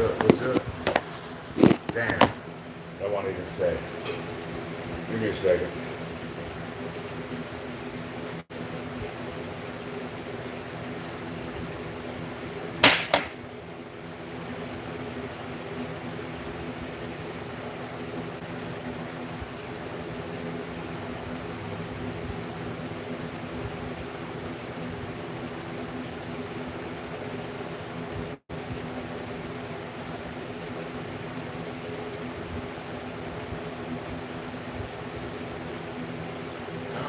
up? What's up? Damn. I won't even stay. Give me a second.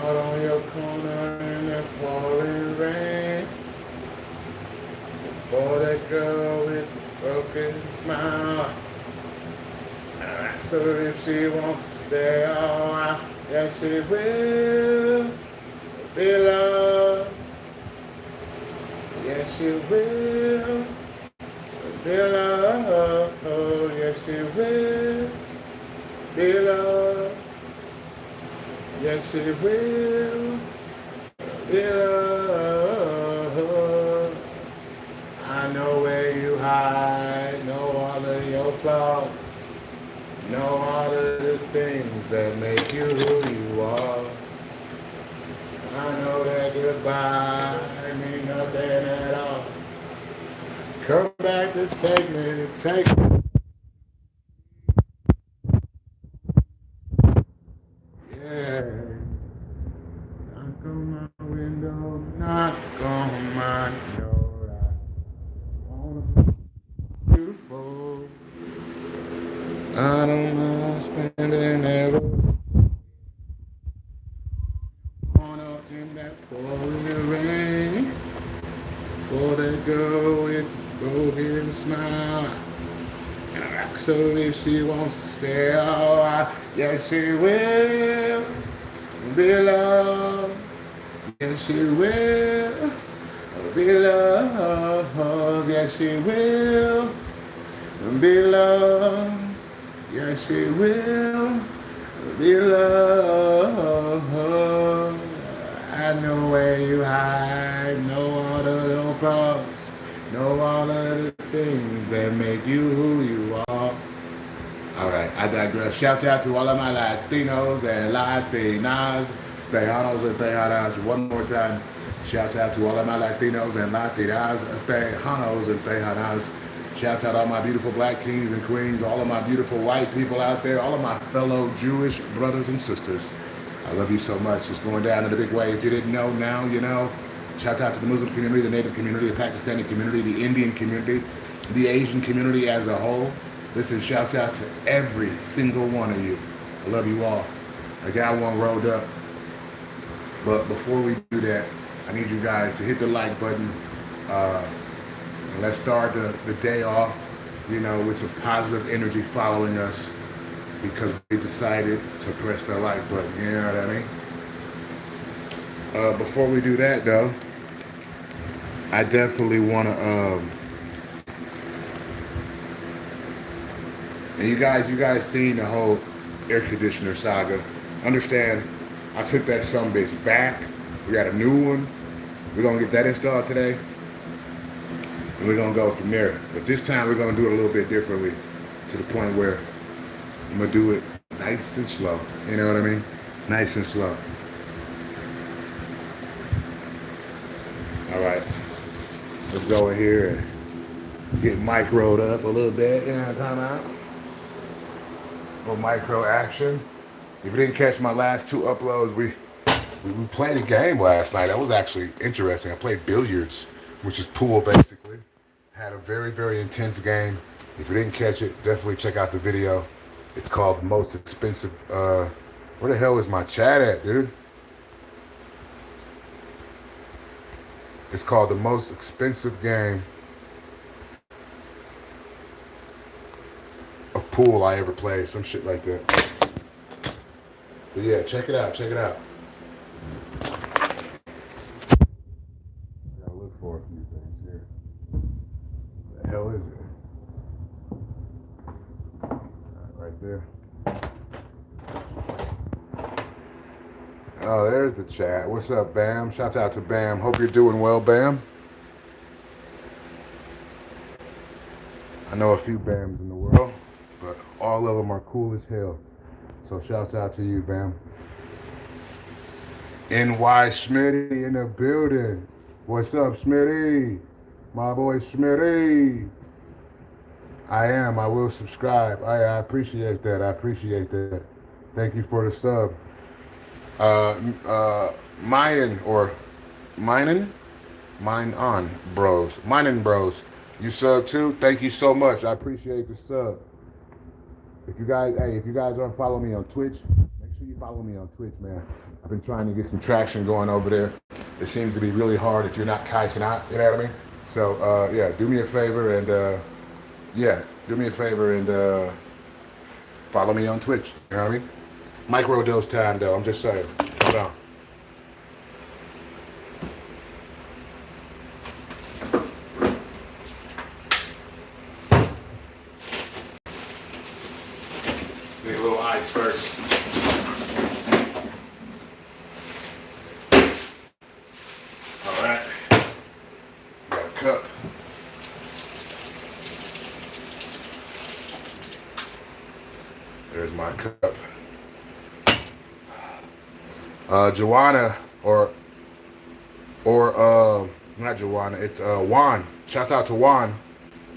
Out on your corner in the pouring rain. For that girl with a broken smile. I asked her if she wants to stay a while. Yeah, she will be loved. Yes, she will be loved. Oh, yes, she will be loved. Yes, she will be loved. I know where you hide, know all of your flaws, know all of the things that make you who you are. I know that goodbye mean nothing at all. Come back to take me, to take me. Yeah. Knock on my window, knock on my door. I wanna be beautiful. I don't mind spending every corner in that pouring rain. For that girl with a broken smile. And I asked her if she wants to stay a while. Yes, she will be loved. Yes, she will be loved. Yes, she will be loved. Yes, she will be loved. I know where you hide, know all the little flaws, know all of the things that make you who you are. All right, I digress. Shout out to all of my Latinos and Latinas, Tejanos and Tejanas. One more time. Shout out to all of my Latinos and Latinas, Tejanos and Tejanas. Shout out all my beautiful black kings and queens, all of my beautiful white people out there, all of my fellow Jewish brothers and sisters. I love you so much. It's going down in a big way. If you didn't know, now you know. Shout out to the Muslim community, the Native community, the Pakistani community, the Indian community, the Asian community as a whole. Listen, shout out to every single one of you. I love you all. I got one rolled up. But before we do that, I need you guys to hit the like button. And let's start the day off, with some positive energy following us because we decided to press the like button. You know what I mean? Before we do that, though, I definitely want to, and you guys seen the whole air conditioner saga. Understand, I took that sumbitch back. We got a new one. We're going to get that installed today. And we're going to go from there. But this time we're going to do it a little bit differently to the point where I'm going to do it nice and slow. You know what I mean? Nice and slow. All right. Let's go in here and get microed up a little bit. You know what I'm talking about? A little micro action. If you didn't catch my last two uploads, we played a game last night. That was actually interesting. I played billiards, which is pool basically. Had a very, very intense game. If you didn't catch it, definitely check out the video. It's called The Most Expensive. Where the hell is my chat at, dude? It's called The Most Expensive Game of Pool I Ever Played. Some shit like that. But yeah, check it out. Check it out. Gotta look for a few things here. What the hell is it? Right there. Oh, there's the chat. What's up, Bam? Shout out to Bam. Hope you're doing well, Bam. I know a few BAMs in the world, but all of them are cool as hell. So shouts out to you, BAM. NY Smitty in the building. What's up, Smitty? My boy Smitty. I am. I will subscribe. I appreciate that. I appreciate that. Thank you for the sub. Mayan or Minen? Mine on bros. Minen bros. You sub too? Thank you so much. I appreciate the sub. If you guys aren't following me on Twitch, make sure you follow me on Twitch, man. I've been trying to get some traction going over there. It seems to be really hard if you're not kicing out, you know what I mean? So, yeah, do me a favor and, follow me on Twitch, you know what I mean? Micro dose time, though, I'm just saying. Hold on. Need a little ice first. All right. Got a cup. There's my cup. Joanna not Joanna, it's Juan. Shout out to Juan.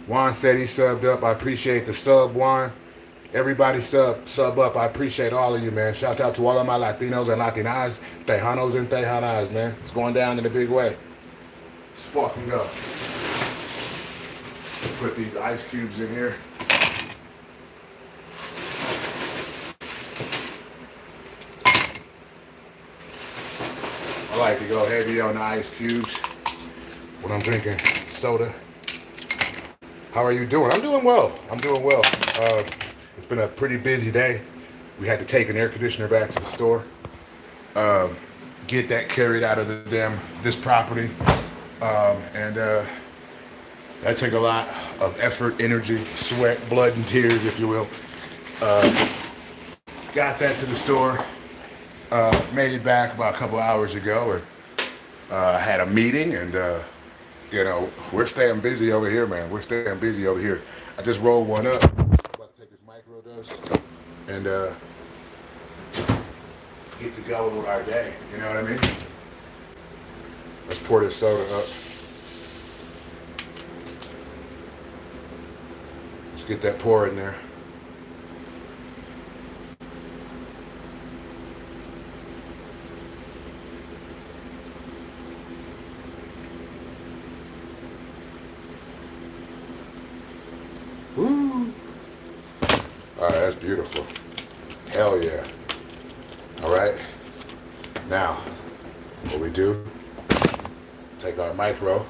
Juan said he subbed up. I appreciate the sub, Juan. Everybody sub up. I appreciate all of you, man. Shout out to all of my Latinos and Latinas, Tejanos and Tejanas, man. It's going down in a big way. Let's fucking go. Put these ice cubes in here. I like to go heavy on the ice cubes when I'm drinking soda. How are you doing? I'm doing well. It's been a pretty busy day. We had to take an air conditioner back to the store. Get that carried out of this property. That took a lot of effort, energy, sweat, blood, and tears, if you will. Got that to the store. Made it back about a couple hours ago. Had a meeting, and we're staying busy over here, man. We're staying busy over here. I just rolled one up. I'm about to take this micro dose and get to go with our day. You know what I mean? Let's pour this soda up. Let's get that pour in there. Woo! All right, that's beautiful. Hell yeah. All right. Now, what we do, take our micro.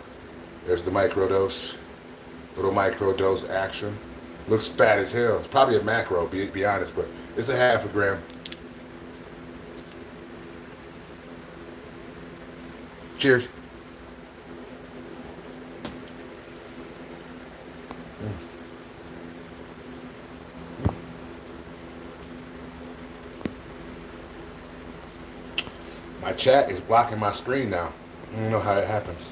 There's the micro dose. Little micro dose action. Looks fat as hell. It's probably a macro, be honest, but it's a half a gram. Cheers. My chat is blocking my screen now. I don't know how that happens.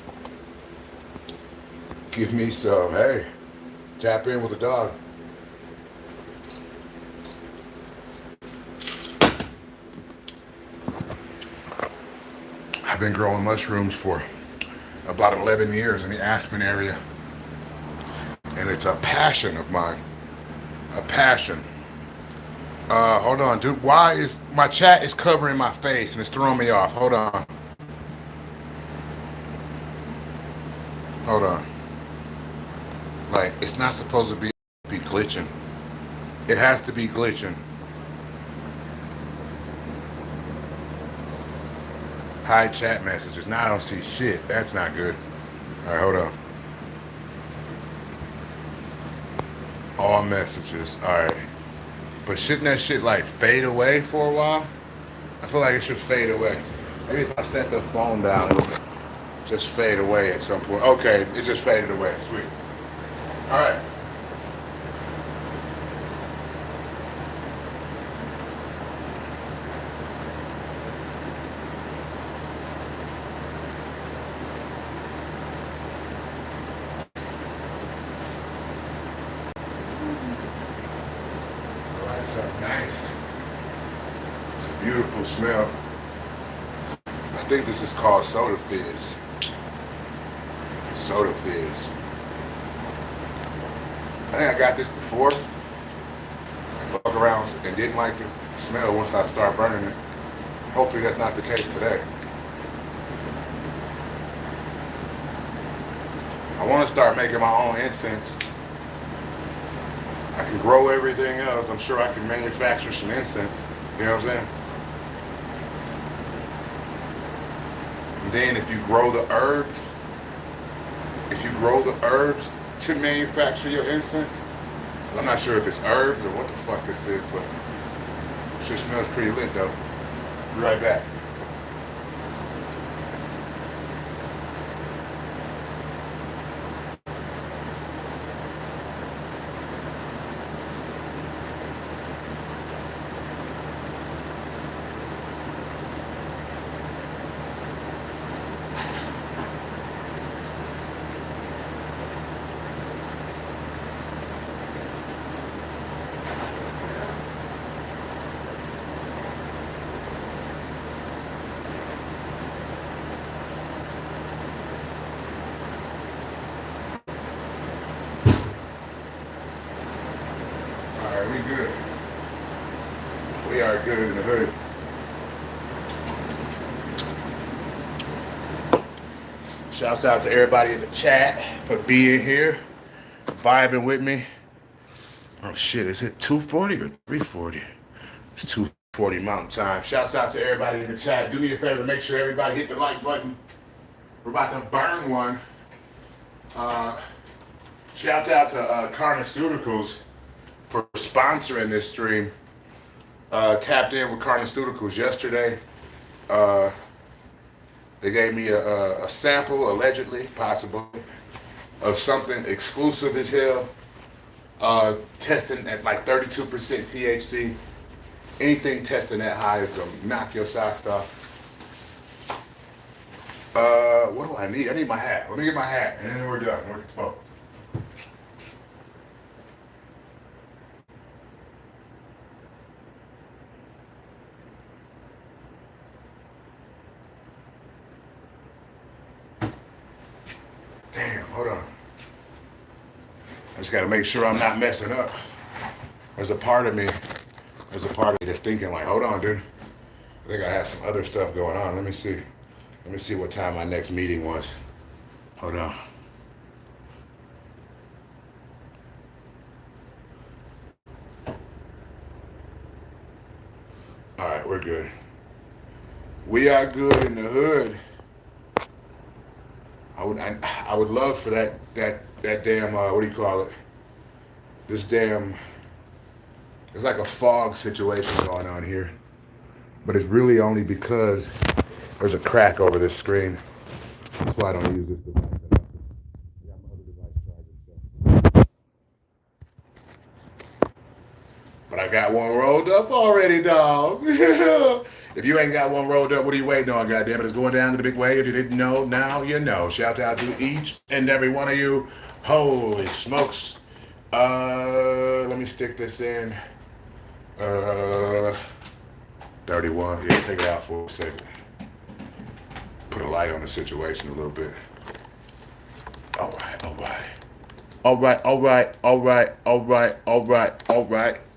Give me some, hey, tap in with a dog. I've been growing mushrooms for about 11 years in the Aspen area. And it's a passion of mine. A passion. Hold on, dude. Why is my chat is covering my face and it's throwing me off? Hold on. Hold on. Like, it's not supposed to be glitching. It has to be glitching. Hide chat messages. Now I don't see shit. That's not good. All right, hold on. All messages. All right. But shouldn't that shit like fade away for a while? I feel like it should fade away. Maybe if I set the phone down, it'll just fade away at some point. Okay, it just faded away. Sweet. All right. Something nice. It's a beautiful smell. I think this is called Soda Fizz. Soda Fizz. I think I got this before. I fuck around and didn't like the smell once I start burning it. Hopefully that's not the case today. I want to start making my own incense. I can grow everything else. I'm sure I can manufacture some incense. You know what I'm saying? And then if you grow the herbs, to manufacture your incense, I'm not sure if it's herbs or what the fuck this is, but it sure smells pretty lit though. Be right back. We good. We are good in the hood. Shouts out to everybody in the chat for being here, vibing with me. Oh shit, is it 2:40 or 3:40? It's 2:40 Mountain Time. Shouts out to everybody in the chat. Do me a favor, make sure everybody hit the like button. We're about to burn one. Shout out to Carnaceuticals for sponsoring this stream. Tapped in with Carnaceuticals yesterday. They gave me a sample, allegedly, possibly, of something exclusive as hell, testing at like 32% THC. Anything testing that high is gonna knock your socks off. What do I need? I need my hat. Let me get my hat, and then we're done. We can smoke. Damn, hold on. I just gotta make sure I'm not messing up. There's a part of me that's thinking like, hold on, dude. I think I have some other stuff going on. Let me see. Let me see what time my next meeting was. Hold on. All right, we're good. We are good in the hood. I would love for that damn what do you call it? This damn, it's like a fog situation going on here, but it's really only because there's a crack over this screen. That's why I don't use this device enough. I got my other device charging, so. But I got one rolled up already, dog. If you ain't got one rolled up, what are you waiting on, goddammit? It's going down to the big way. If you didn't know, now you know. Shout out to each and every one of you. Holy smokes. Let me stick this in. 31. Yeah, take it out for a second. Put a light on the situation a little bit. All right.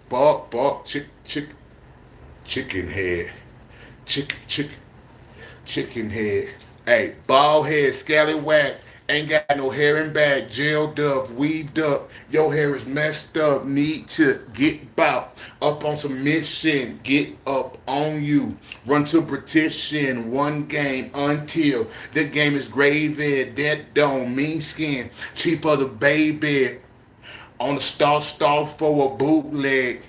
Bark, chicken head. Chicken head. Hey, bald head, scallywag. Ain't got no hair in back, gelled up, weaved up. Your hair is messed up, need to get bout. Up on some mission, get up on you. Run to petition, one game until the game is gravy. That don't mean skin. Chief of the baby. On the stall for a bootleg.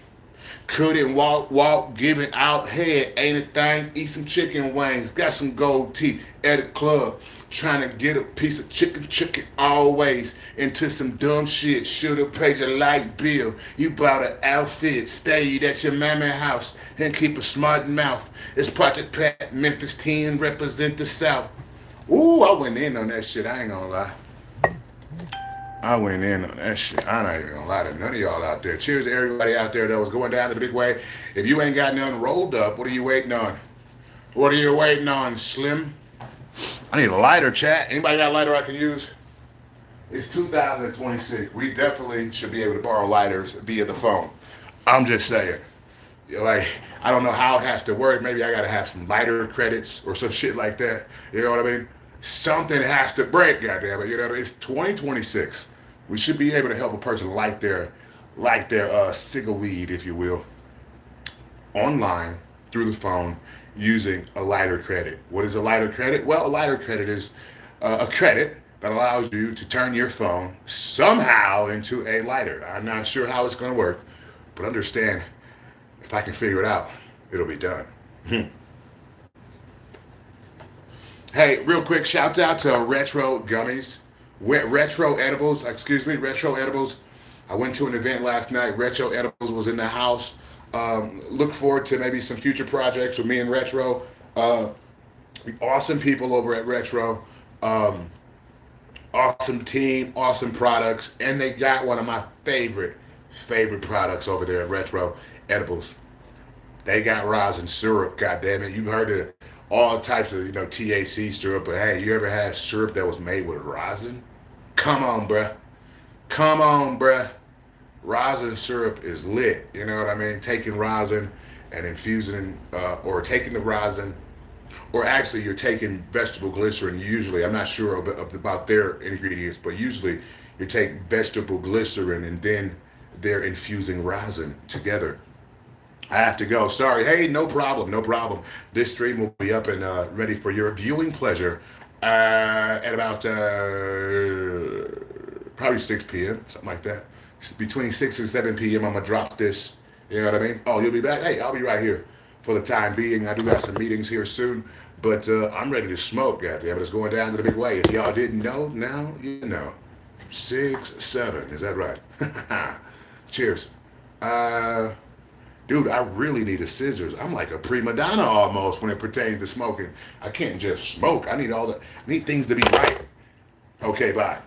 Couldn't walk, giving out head. Ain't a thing, eat some chicken wings. Got some gold teeth at the club. Trying to get a piece of chicken always. Into some dumb shit. Should've paid your light bill. You bought an outfit. Stayed at your mama house. And keep a smart mouth. It's Project Pat, Memphis 10, represent the South. Ooh, I went in on that shit, I ain't gonna lie. I went in on that shit. I'm not even gonna lie to none of y'all out there. Cheers to everybody out there that was going down to the big way. If you ain't got none rolled up, what are you waiting on? What are you waiting on, Slim? I need a lighter, chat. Anybody got a lighter I can use? It's 2026. We definitely should be able to borrow lighters via the phone. I'm just saying. Like, I don't know how it has to work. Maybe I gotta have some lighter credits or some shit like that. You know what I mean? Something has to break, goddamn it. You know, it's 2026. We should be able to help a person light their cigar weed, if you will, online through the phone using a lighter credit. What is a lighter credit? Well, a lighter credit is a credit that allows you to turn your phone somehow into a lighter. I'm not sure how it's going to work, but understand, if I can figure it out, it'll be done. Hey, real quick, shout out to Retro Gummies. Retro Edibles, Retro Edibles. I went to an event last night. Retro Edibles was in the house. Look forward to maybe some future projects with me and Retro. Awesome people over at Retro. Awesome team, awesome products, and they got one of my favorite products over there at Retro Edibles. They got rosin syrup, goddamn it. You've heard of all types of, THC syrup, but hey, you ever had syrup that was made with rosin? Come on, bruh. Come on, bruh. Rosin syrup is lit. You know what I mean? Taking rosin and infusing, or taking the rosin, or actually you're taking vegetable glycerin usually. I'm not sure about their ingredients, but usually you take vegetable glycerin and then they're infusing rosin together. I have to go. Sorry. Hey, no problem. No problem. This stream will be up and ready for your viewing pleasure at about probably 6 p.m., something like that. Between 6 and 7 p.m., I'm going to drop this. You know what I mean? Oh, you'll be back? Hey, I'll be right here for the time being. I do got some meetings here soon, but I'm ready to smoke, goddamn it. It's going down to the big way. If y'all didn't know, now you know. 6, 7. Is that right? Cheers. Dude, I really need a scissors. I'm like a prima donna almost when it pertains to smoking. I can't just smoke. I need things to be right. Okay, bye.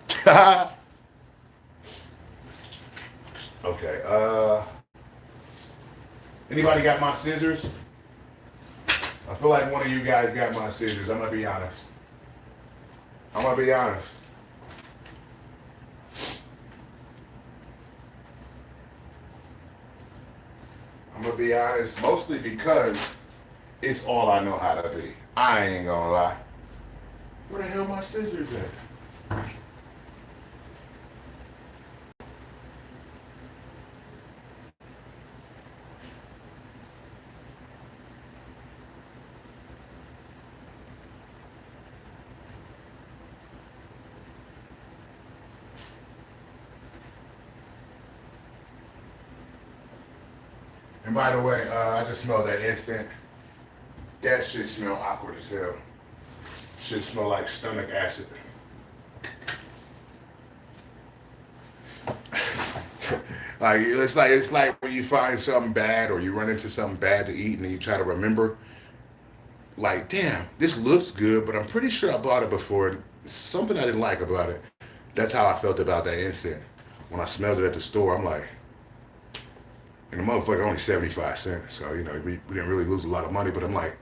Okay, anybody got my scissors? I feel like one of you guys got my scissors. I'm gonna be honest. I'm gonna be honest. I'm gonna be honest, mostly because it's all I know how to be. I ain't gonna lie. Where the hell my scissors at? And by the way, I just smelled that incense. That shit smell awkward as hell. Shit smell like stomach acid. Like it's like when you find something bad or you run into something bad to eat and then you try to remember. Like, damn, this looks good, but I'm pretty sure I bought it before. Something I didn't like about it. That's how I felt about that incense. When I smelled it at the store, I'm like, and the motherfucker only 75 cents. So, we didn't really lose a lot of money, but I'm like,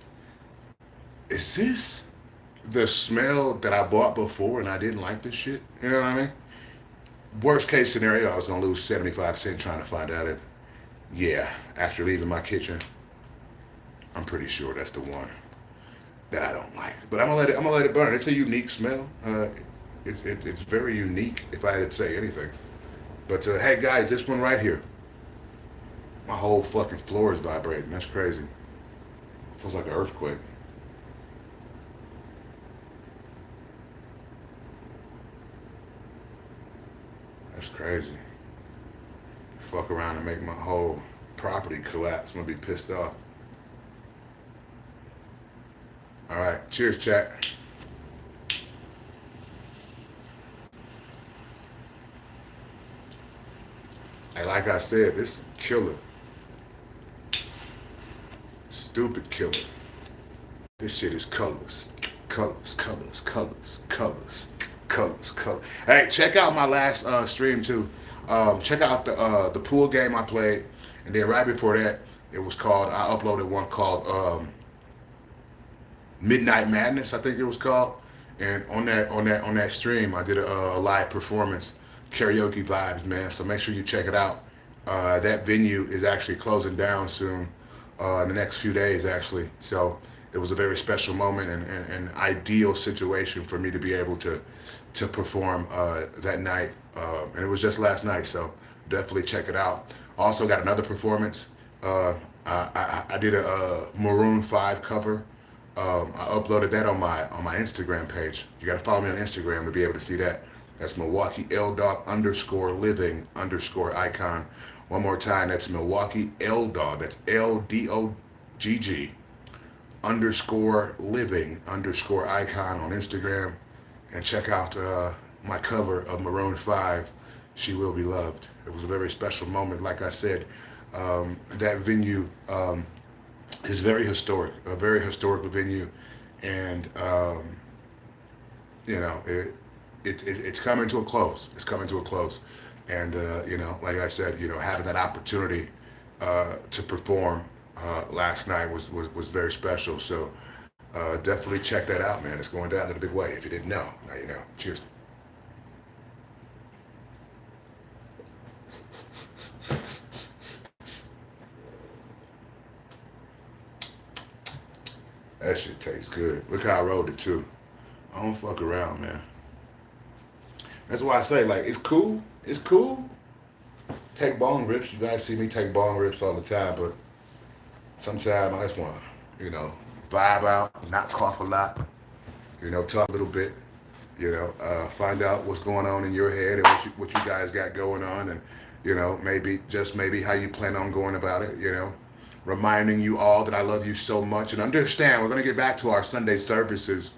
is this the smell that I bought before and I didn't like this shit? You know what I mean? Worst case scenario, I was gonna lose 75 cents trying to find out it. Yeah, after leaving my kitchen, I'm pretty sure that's the one that I don't like. But I'm gonna let it burn. It's a unique smell. It's very unique, if I had to say anything. But hey guys, this one right here, my whole fucking floor is vibrating. That's crazy. Feels like an earthquake. That's crazy. Fuck around and make my whole property collapse. I'm gonna be pissed off. All right, cheers, chat. And like I said, this is a killer. Stupid killer. This shit is colors. Colors, colors, colors, colors. Colors, color. Hey, check out my last stream too. Check out the pool game I played, and then right before that, it was called. I uploaded one called Midnight Madness, I think it was called. And on that stream, I did a live performance, karaoke vibes, man. So make sure you check it out. That venue is actually closing down soon, in the next few days, actually. So it was a very special moment and ideal situation for me to be able to perform that night. And it was just last night, so definitely check it out. Also got another performance. I did a Maroon 5 cover. I uploaded that on my Instagram page. You got to follow me on Instagram to be able to see that. That's Milwaukee L Dog _living_icon. One more time, that's Milwaukee L Dog. That's LDOGG _living_icon on Instagram. And check out my cover of Maroon 5, She Will Be Loved. It was a very special moment. Like I said, that venue is very historic, a very historical venue, and it's coming to a close. It's coming to a close, and like I said, having that opportunity to perform last night was very special. So definitely check that out, man. It's going down in a big way. If you didn't know, now you know. Cheers. That shit tastes good. Look how I rolled it too. I don't fuck around, man. That's why I say, like, it's cool. It's cool. Take bong rips. You guys see me take bong rips all the time, but sometimes I just want to, vibe out, not cough a lot, talk a little bit, find out what's going on in your head and what you guys got going on, and, maybe how you plan on going about it, reminding you all that I love you so much. And understand, we're going to get back to our Sunday services.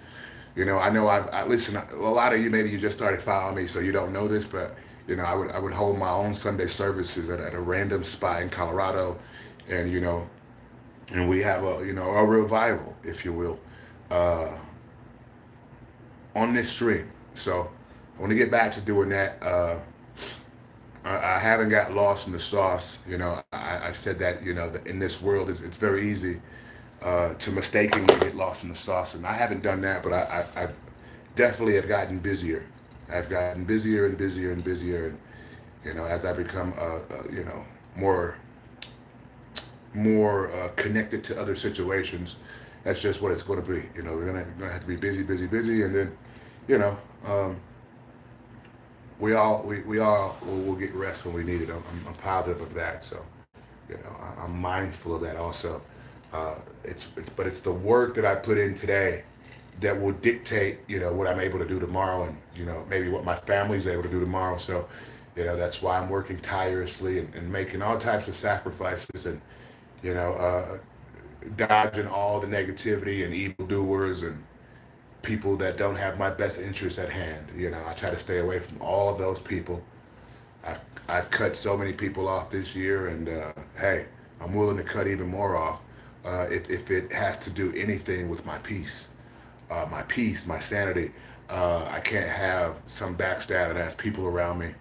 I know I listen, a lot of you, maybe you just started following me, so you don't know this, but, I would hold my own Sunday services at a random spot in Colorado. And, and we have a revival, if you will, on this stream. So I want to get back to doing that. I haven't got lost in the sauce. I said that, in this world, it's very easy to mistakenly get lost in the sauce. And I haven't done that, but I definitely have gotten busier. I've gotten busier and busier and busier. And, as I become, more connected to other situations, that's just what it's going to be. We're going to have to be busy, busy, busy. And then, we all will get rest when we need it. I'm positive of that. So, I'm mindful of that also. But it's the work that I put in today that will dictate, what I'm able to do tomorrow, and maybe what my family's able to do tomorrow. So, that's why I'm working tirelessly and making all types of sacrifices, and dodging all the negativity and evildoers and people that don't have my best interests at hand. I try to stay away from all of those people. I've cut so many people off this year, and hey, I'm willing to cut even more off if it has to do anything with my peace, my sanity. I can't have some backstabbing ass people around me.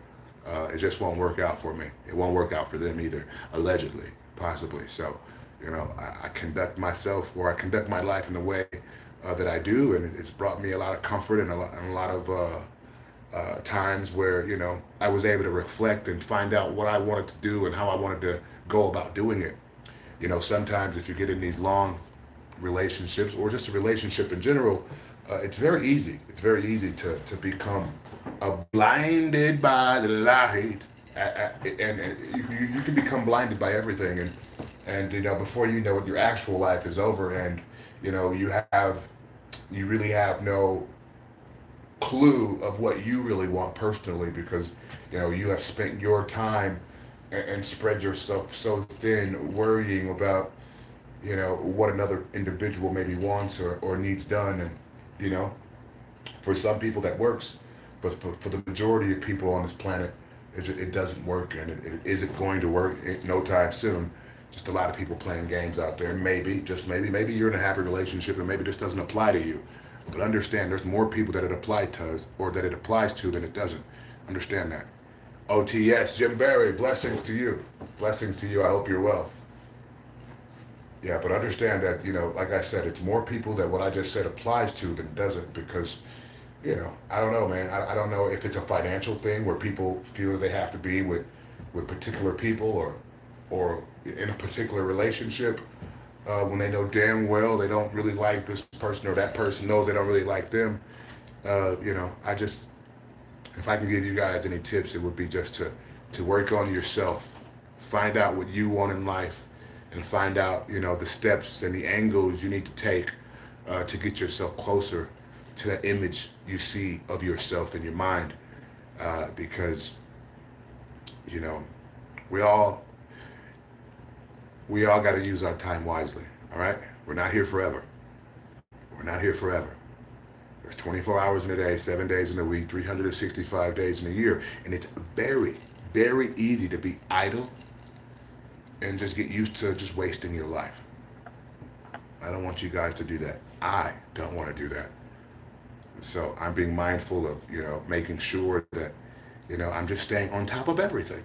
It just won't work out for me. It won't work out for them either, allegedly, possibly. So, I conduct myself, or I conduct my life in the way that I do, and it's brought me a lot of comfort and a lot of times where I was able to reflect and find out what I wanted to do and how I wanted to go about doing it. Sometimes if you get in these long relationships, or just a relationship in general, it's very easy. It's very easy to become blinded by the light, and you can become blinded by everything, and before you know it, your actual life is over, and you really have no clue of what you really want personally, because you have spent your time and spread yourself so thin worrying about what another individual maybe wants or needs done. And for some people that works, but for the majority of people on this planet, it doesn't work, and it isn't going to work no time soon. Just a lot of people playing games out there. Maybe, just maybe you're in a happy relationship, and maybe this doesn't apply to you. But understand there's more people that it applies to or that it applies to than it doesn't. Understand that. OTS, Jim Barry, blessings to you. Blessings to you. I hope you're well. Yeah, but understand that, like I said, it's more people that what I just said applies to than doesn't because, I don't know, man. I don't know if it's a financial thing where people feel they have to be with particular people or in a particular relationship when they know damn well they don't really like this person or that person knows they don't really like them. I just, if I can give you guys any tips, it would be just to work on yourself, find out what you want in life, and find out the steps and the angles you need to take to get yourself closer to that image you see of yourself in your mind. Because you know we all we all got to use our time wisely. All right, we're not here forever. We're not here forever. There's 24 hours in a day, 7 days in a week, 365 days in a year. And it's very, very easy to be idle and just get used to just wasting your life. I don't want you guys to do that. I don't want to do that. So I'm being mindful of, making sure that, I'm just staying on top of everything,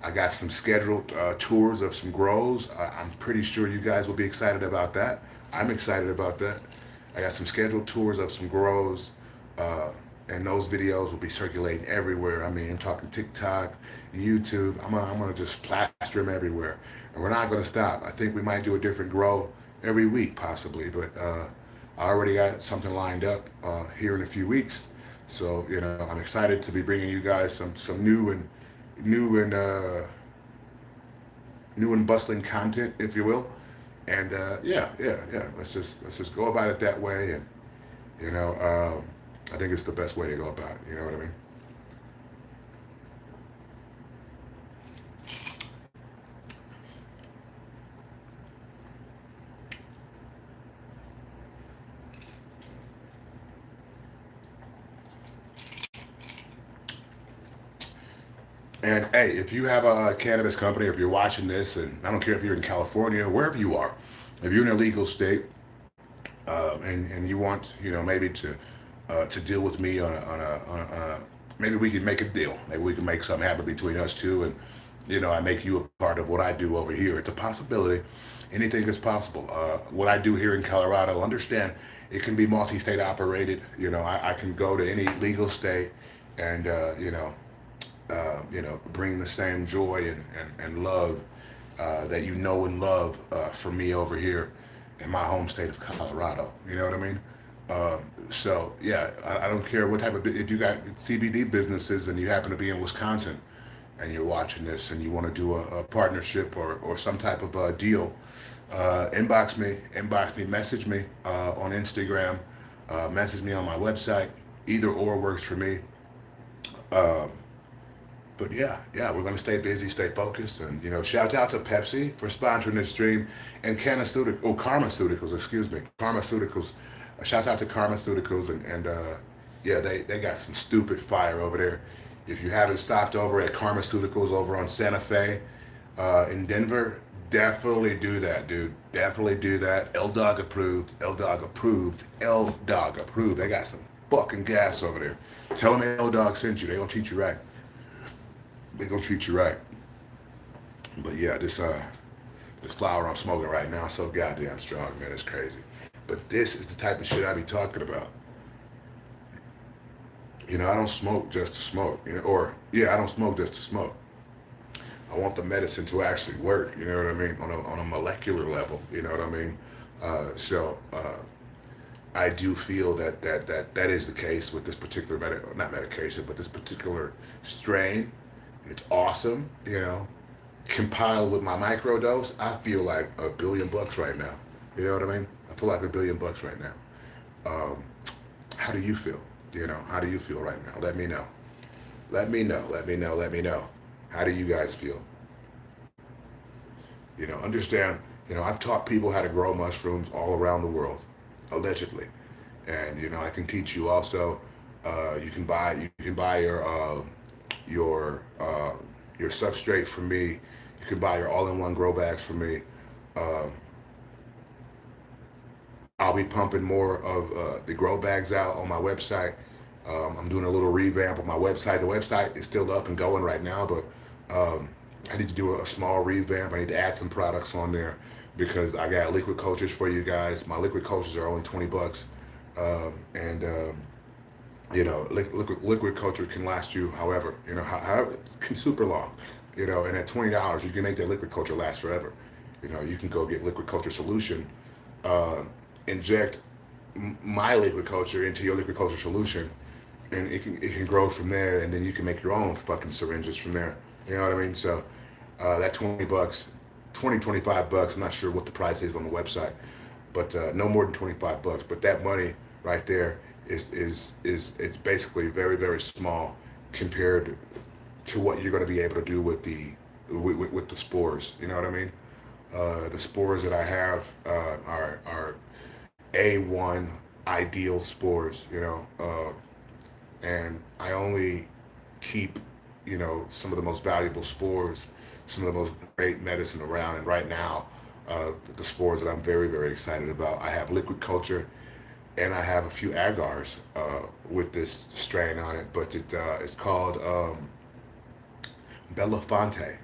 I got some scheduled tours of some grows. I'm pretty sure you guys will be excited about that. I'm excited about that. I got some scheduled tours of some grows, and those videos will be circulating everywhere. I mean, I'm talking TikTok, YouTube. I'm gonna just plaster them everywhere, and we're not gonna stop. I think we might do a different grow every week, possibly, but I already got something lined up here in a few weeks. So I'm excited to be bringing you guys some new and new and bustling content, if you will. And yeah. Let's just go about it that way, and I think it's the best way to go about it. You know what I mean? And hey, if you have a cannabis company, if you're watching this, and I don't care if you're in California, wherever you are, if you're in a legal state, and you want, maybe to deal with me on a maybe we can make a deal. Maybe we can make something happen between us two, and I make you a part of what I do over here. It's a possibility. Anything is possible. What I do here in Colorado, understand, it can be multi-state operated. I can go to any legal state and bring the same joy and love that and love for me over here in my home state of Colorado. You know what I mean? So yeah, I don't care what type of, if you got CBD businesses and you happen to be in Wisconsin and you're watching this and you want to do a partnership or some type of a deal, inbox me, message me on Instagram, message me on my website. Either or works for me. Um, but yeah, we're gonna stay busy, stay focused, and shout out to Pepsi for sponsoring this stream, and Karmaceuticals, excuse me, Karmaceuticals. Shout out to Karmaceuticals, and yeah, they got some stupid fire over there. If you haven't stopped over at Karmaceuticals over on Santa Fe in Denver, definitely do that, dude. Definitely do that. L Dog approved. L Dog approved. L Dog approved. They got some fucking gas over there. Tell them L Dog sent you. They gonna treat you right. They gonna treat you right. But yeah, this flower I'm smoking right now is so goddamn strong, man. It's crazy. But this is the type of shit I be talking about. I don't smoke just to smoke. Or yeah, I don't smoke just to smoke. I want the medicine to actually work. You know what I mean? On a molecular level. You know what I mean? I do feel that is the case with this particular not medication, but this particular strain. And it's awesome. Compiled with my microdose, I feel like $1 billion right now. You know what I mean? I feel like $1 billion right now. Um, how do you feel? How do you feel right now? Let me know. Let me know. Let me know. Let me know. How do you guys feel? Understand, I've taught people how to grow mushrooms all around the world, allegedly. And, I can teach you also, you can buy your substrate from me. You can buy your all-in-one grow bags from me. Um, I'll be pumping more of the grow bags out on my website. I'm doing a little revamp of my website. The website is still up and going right now, but I need to do a small revamp. I need to add some products on there because I got liquid cultures for you guys. My liquid cultures are only $20, and liquid culture can last you however, however, can super long, and at $20 you can make that liquid culture last forever. You can go get liquid culture solution, inject my liquid culture into your liquid culture solution, and it can grow from there, and then you can make your own fucking syringes from there. You know what I mean? So that $20, 25 bucks. I'm not sure what the price is on the website, but no more than 25 bucks. But that money right there is it's basically very, very small compared to what you're going to be able to do with the spores. You know what I mean? The spores that I have are A1 ideal spores. And I only keep some of the most valuable spores, some of the most great medicine around. And right now, the spores that I'm very, very excited about, I have liquid culture, and I have a few agars with this strain on it, but it's called Belafonte.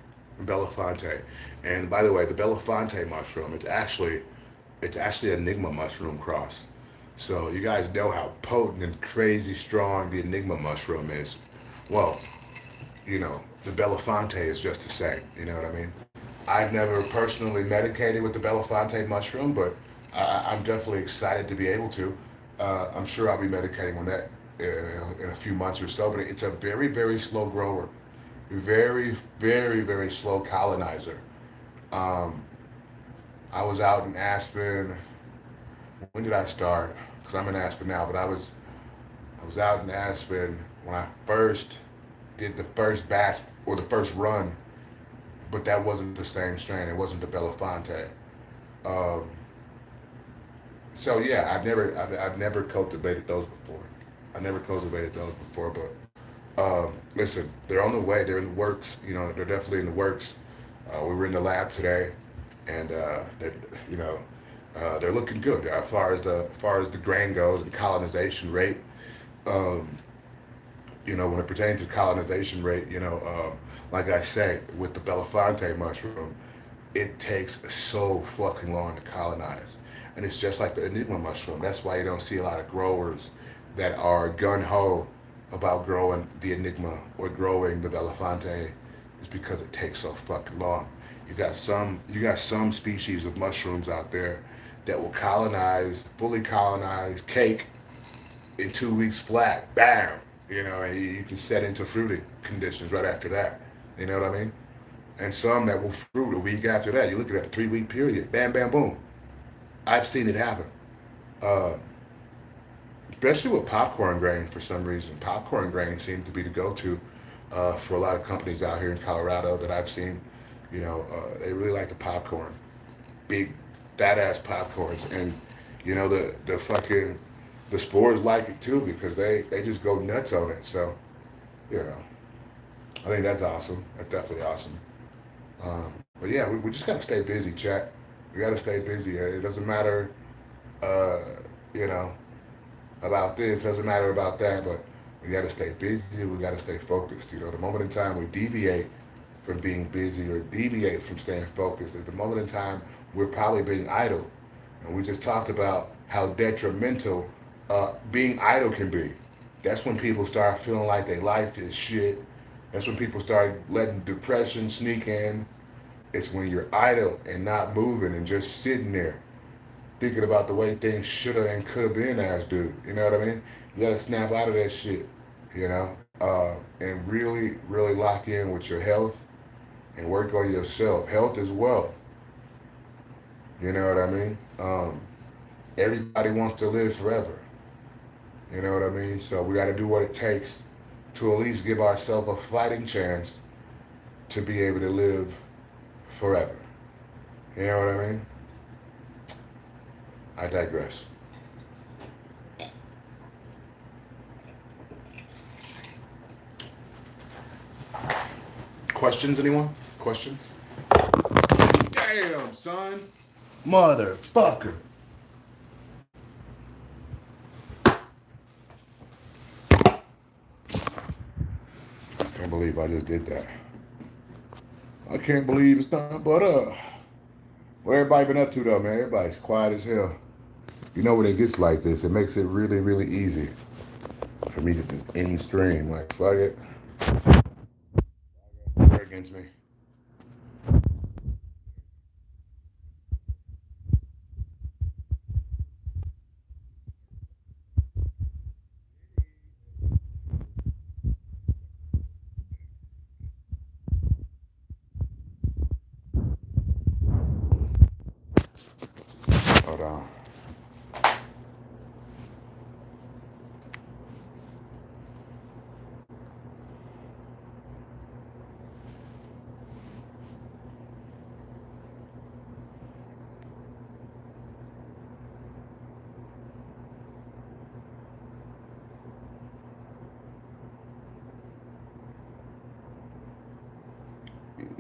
Belafonte. And by the way, the Belafonte mushroom, it's actually Enigma mushroom cross. So you guys know how potent and crazy strong the Enigma mushroom is. Well, the Belafonte is just the same. You know what I mean? I've never personally medicated with the Belafonte mushroom, but I'm definitely excited to be able to. I'm sure I'll be medicating on that in a few months or so, but it's a very, very slow grower. Very, very, very slow colonizer. I was out in Aspen. When did I start? Because I'm in Aspen now, but I was out in Aspen when I first did the first batch or the first run, but that wasn't the same strain. It wasn't the Belafonte. So yeah, I've never cultivated those before. But listen, they're on the way. They're in the works. They're definitely in the works. We were in the lab today, and they're looking good as far as the grain goes and colonization rate. When it pertains to colonization rate, like I say, with the Belafonte mushroom, it takes so fucking long to colonize. And it's just like the Enigma mushroom. That's why you don't see a lot of growers that are gun-ho about growing the Enigma or growing the Belafonte. Is because it takes so fucking long. You got some species of mushrooms out there that will fully colonize cake in 2 weeks flat. Bam! And you can set into fruiting conditions right after that. You know what I mean? And some that will fruit a week after that. You look at that 3-week period. Bam, bam, boom. I've seen it happen. Especially with popcorn grain for some reason. Popcorn grain seems to be the go-to for a lot of companies out here in Colorado that I've seen. They really like the popcorn. Big, fat-ass popcorns. And, the spores like it too because they just go nuts on it. So, I think that's awesome. That's definitely awesome. But yeah, we just got to stay busy, chat. We got to stay busy. It doesn't matter, about this. It doesn't matter about that, but we got to stay busy. We got to stay focused. The moment in time we deviate from being busy or deviate from staying focused is the moment in time we're probably being idle. And we just talked about how detrimental being idle can be. That's when people start feeling like their life is shit. That's when people start letting depression sneak in. It's when you're idle and not moving and just sitting there thinking about the way things should have and could have been as dude. You know what I mean? You gotta snap out of that shit, and really, really lock in with your health and work on yourself. Health is wealth. You know what I mean? Everybody wants to live forever. You know what I mean? So we got to do what it takes to at least give ourselves a fighting chance to be able to live forever. You know what I mean? I digress. Questions, anyone? Questions? Damn, son. Motherfucker. believe I just did that. I can't believe it's not but what everybody been up to though, man? Everybody's quiet as hell. You know when it gets like this, it makes it really, really easy for me to just end stream. Like, fuck it. They're against me. Hold on.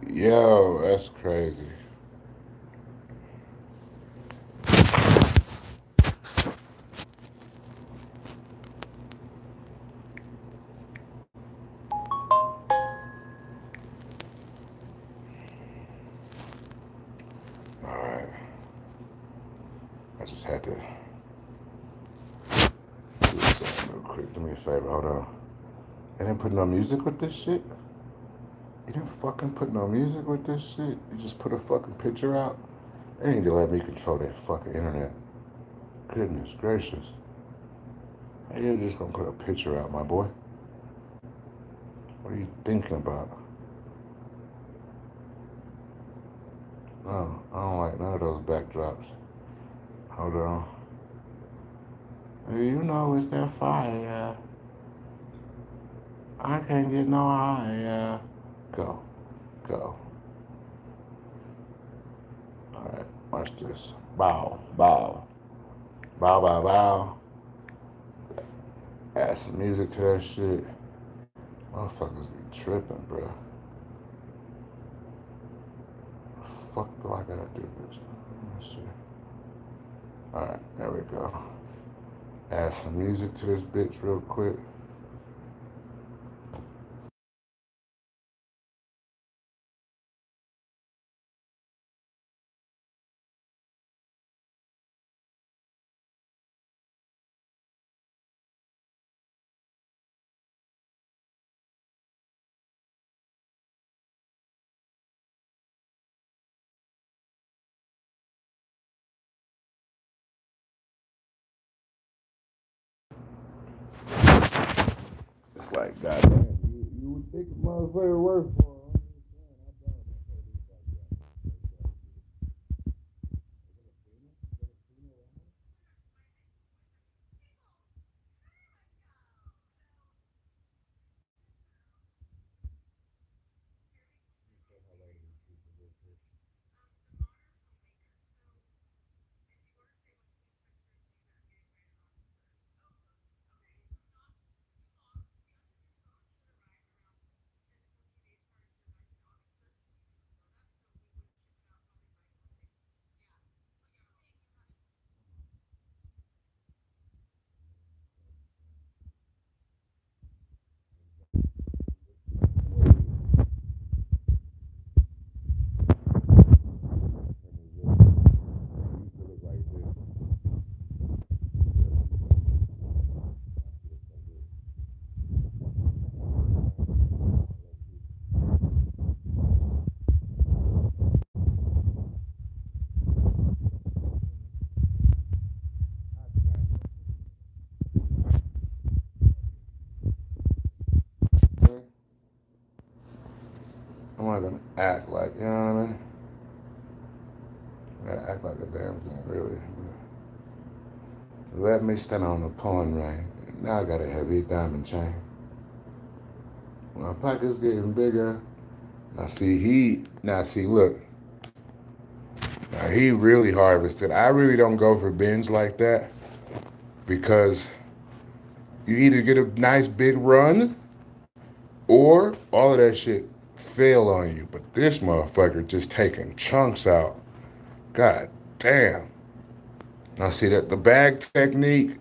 Yo, that's crazy. All right. I just had to do something real quick. Do me a favor. Hold on. They didn't put no music with this shit? You didn't fucking put no music with this shit? You just put a fucking picture out? They need to let me control that fucking internet. Goodness gracious. How you just gonna put a picture out, my boy? What are you thinking about? No, I don't like none of those backdrops. Hold on. You know it's that fire. I can't get no higher. Go. Go. Alright, watch this. Bow. Bow. Bow, bow, bow. Add some music to that shit. Motherfuckers be tripping, bro. Fuck do I gotta do this? Let's see. Alright, there we go. Add some music to this bitch real quick. It's like, goddamn, you would think a motherfucker work for him. I'm not gonna act like, you know what I mean? I gotta act like a damn thing, really. Let me stand on the pawn ring. Now I got a heavy diamond chain. My pocket's getting bigger. Now see, look. Now he really harvested. I really don't go for binge like that because you either get a nice big run or all of that shit fail on you. But this motherfucker just taking chunks out. God damn. Now see that, the bag technique,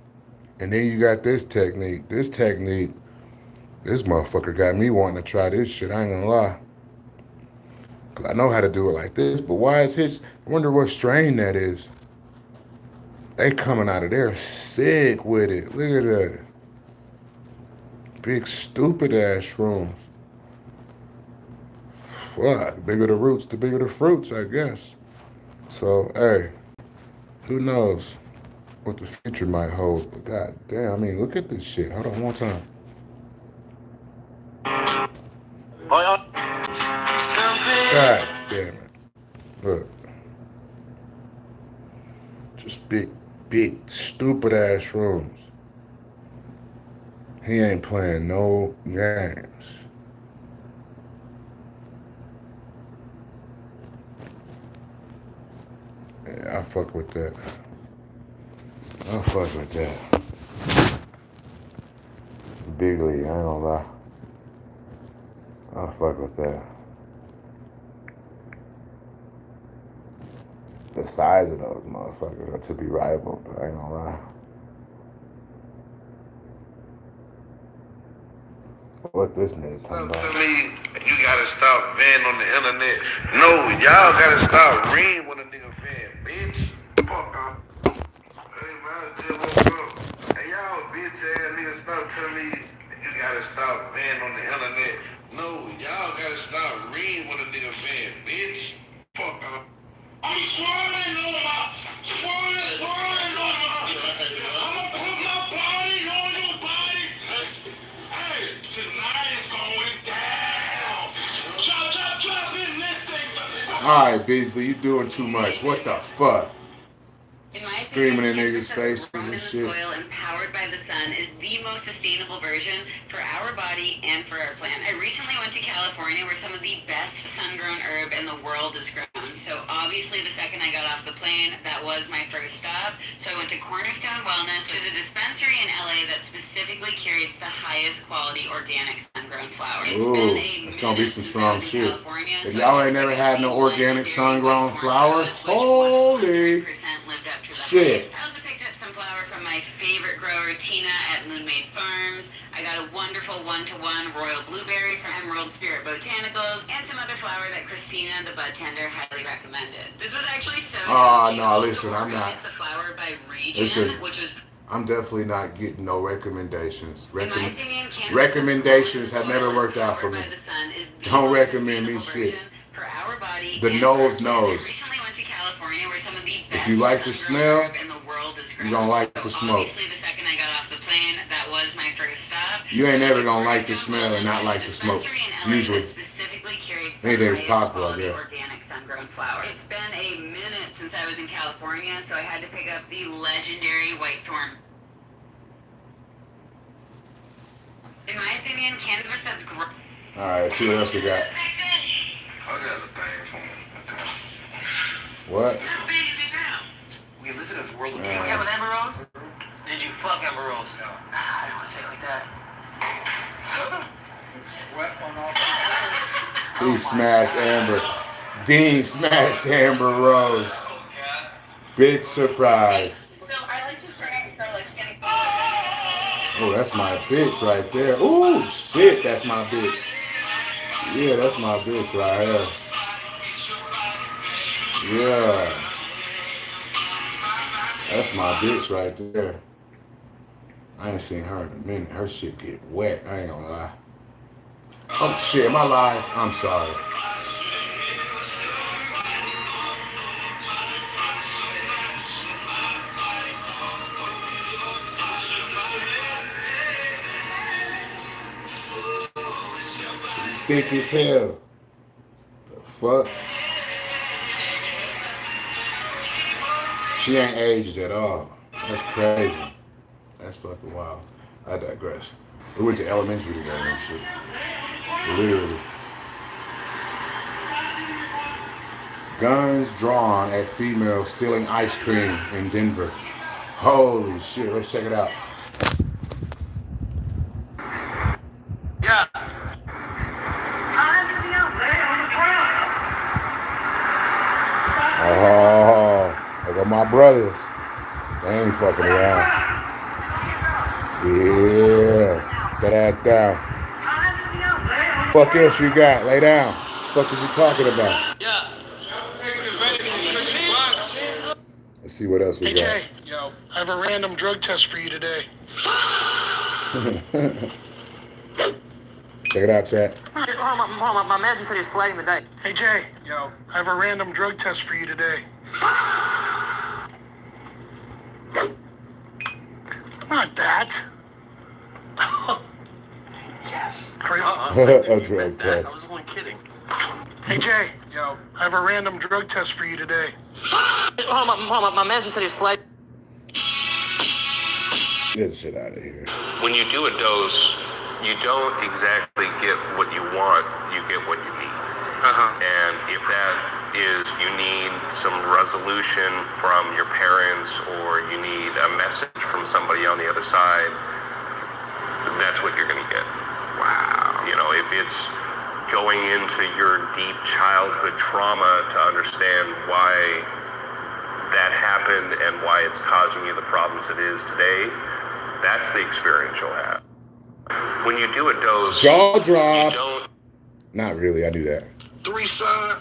and then you got this technique. This technique This motherfucker got me wanting to try this shit. I ain't gonna lie. Cause I know how to do it like this, but why is his? I wonder what strain that is. They coming out of there sick with it. Look at that. Big stupid ass shrooms. Fuck. The bigger the roots, the bigger the fruits, I guess. So, hey, who knows what the future might hold. But god damn, I mean, look at this shit. Hold on one time. God damn it. Look. Just big, stupid ass shrooms. He ain't playing no games. Yeah, I fuck with that. I fuck with that. Big league, I ain't gonna lie. I fuck with that. The size of those motherfuckers are to be rivaled, but I ain't gonna lie. What this nigga's talking about? To me, you gotta stop venting on the internet. No, y'all gotta stop reading when a nigga vent, bitch. Fuck off. Hey, man, I just woke up. Hey, y'all bitch ass niggas, stop telling me you gotta stop venting on the internet. No, y'all gotta stop reading when a nigga vent, bitch. Fuck off. I'm swirling on my, swirling on my. I'ma put my body on your body. Hey, tonight is going down. Chop in this thing. Alright, Beasley, you doing too much. What the fuck? Screaming in niggas' faces and shit. Soil empowered by the sun is the most sustainable version for our body and for our planet. I recently went to California where some of the best sun-grown herb in the world is grown. So obviously the second I got off the plane, that was my first stop. So I went to Cornerstone Wellness, which is a dispensary in LA that specifically curates the highest quality organic sun-grown flower. Ooh, it's gonna be some strong shit. If y'all ain't never had no organic sun-grown flower, holy shit. I also picked up some flower from my favorite grower, Tina, at Moonmaid Farms. I got a wonderful one-to-one royal blueberry from Emerald Spirit Botanicals, and some other flower that Christina, the bud tender, highly recommended. This was actually so good. No, listen, I'm not. The flower by region, which was I'm definitely not getting no recommendations. Recommendations have never worked out for me. Don't recommend me shit. For our body, the nose knows. Recently went to California where some of the best if you like the smell, in the world is you're gonna like the smoke. Obviously, the second I got off the plane, that was my first stop. You ain't never gonna like the smell and not like the smoke. Usually, anything's possible, I guess. Organic sun-grown flower. It's been a minute since I was in California, so I had to pick up the legendary white thorn. In my opinion, cannabis that's grown. All right, see what else we got. I got a thing for him. What? How big is it now? We live in a world of... Did you get with Amber Rose? Did you fuck Amber Rose? No. I don't want to say it like that. He smashed Amber. Dean smashed Amber Rose. Big surprise. So I like to say like skinny. Oh, that's my bitch right there. Ooh, shit, that's my bitch. Yeah, that's my bitch right here. Yeah. That's my bitch right there. I ain't seen her in a minute. Her shit get wet. I ain't gonna lie. Oh shit, am I live? I'm sorry. Thick as hell. The fuck? She ain't aged at all. That's crazy. That's fucking wild. I digress. We went to elementary together and shit. Literally. Guns drawn at female stealing ice cream in Denver. Holy shit, let's check it out. Yeah. Oh, look at my brothers. They ain't fucking around. Yeah, that ass down. Fuck else you got? Lay down. Fuck is you talking about? Yeah. Let's see what else we Hey, got. Jay. Yo. I have a random drug test for you today. Check it out, chat. My manager said he was sliding the day. Hey, Jay. Yo. I have a random drug test for you today. Not that. Yes. Hurry A up. drug test. I was only kidding. Hey, Jay. Yo. I have a random drug test for you today. My manager said he was sliding. Get the shit out of here. When you do a dose, you don't exactly get what you want, you get what you need. And if that is you need some resolution from your parents or you need a message from somebody on the other side, that's what you're going to get. Wow. You know, if it's going into your deep childhood trauma to understand why that happened and why it's causing you the problems it is today, that's the experience you'll have. When you do a dose, Jaw drop. you don't Not really. I do that. 3 sign.